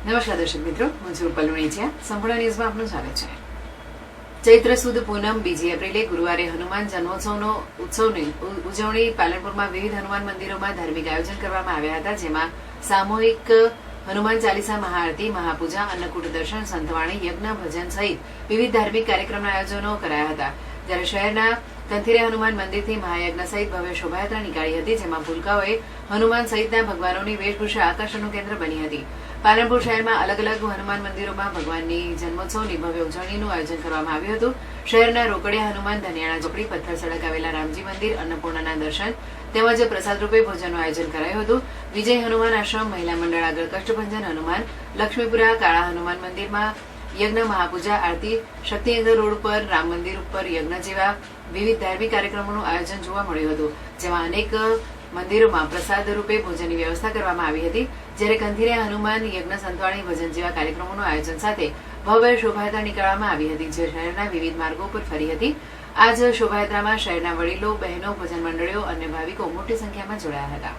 નમસ્કાર દર્શક મિત્રો, હું છું રૂપલ લુણીચિયા. સંપૂર્ણ ન્યૂઝમાં આપનું સ્વાગત છે. ચૈત્ર સુદ પૂનમ 2 એપ્રિલે ગુરુવારે હનુમાન જન્મોત્સવનો ઉત્સવની ઉજવણી પાલનપુરમાં વિવિધ હનુમાન મંદિરોમાં ધાર્મિક આયોજન કરવામાં આવ્યા હતા, જેમાં સામૂહિક હનુમાન ચાલીસા, મહાઆરતી, મહાપૂજા, અન્નકૂટ દર્શન, સંતવાણી, યજ્ઞ, ભજન સહિત વિવિધ ધાર્મિક કાર્યક્રમના આયોજનો કરાયા હતા. જ્યારે શહેરના કંથીરે હનુમાન મંદિરથી મહાયજ્ઞ સહિત ભવ્ય શોભાયાત્રા નીકાળી હતી, જેમાં ભૂલકાઓએ હનુમાન સહિતના ભગવાનોની વેશભૂષા આકર્ષણનું કેન્દ્ર બની હતી. પાલનપુર શહેરમાં અલગ અલગ હનુમાન મંદિરોમાં ભગવાનની જન્મોત્સવની ભવ્ય ઉજવણીનું આયોજન કરવામાં આવ્યું હતું. શહેરના રોકડિયા હનુમાન, ધનિયાણા ચોકડી, પથ્થર સડક આવેલા રામજી મંદિર, અન્નપૂર્ણાના દર્શન તેમજ પ્રસાદ રૂપે ભોજનનું આયોજન કરાયું હતું. વિજય હનુમાન આશ્રમ, મહિલા મંડળ આગળ કષ્ટભંજન હનુમાન, લક્ષ્મીપુરા કાળા હનુમાન મંદિરમાં યજ્ઞ, મહાપૂજા, આરતી, શક્તિનગર રોડ પર રામ મંદિર ઉપર યજ્ઞ જેવા વિવિધ ધાર્મિક કાર્યક્રમોનું આયોજન જોવા મળ્યું હતું, જેમાં અનેક મંદિરોમાં પ્રસાદ રૂપે ભોજનની વ્યવસ્થા કરવામાં આવી હતી. જ્યારે કંથીરે હનુમાન યજ્ઞ, સંતવાણી, ભજન જેવા કાર્યક્રમોનું આયોજન સાથે ભવ્ય શોભાયાત્રા નીકાળવામાં આવી હતી, જે શહેરના વિવિધ માર્ગો પર ફરી હતી. આ જ શોભાયાત્રામાં શહેરના વડીલો, બહેનો, ભજન મંડળીઓ અને ભાવિકો મોટી સંખ્યામાં જોડાયા હતા.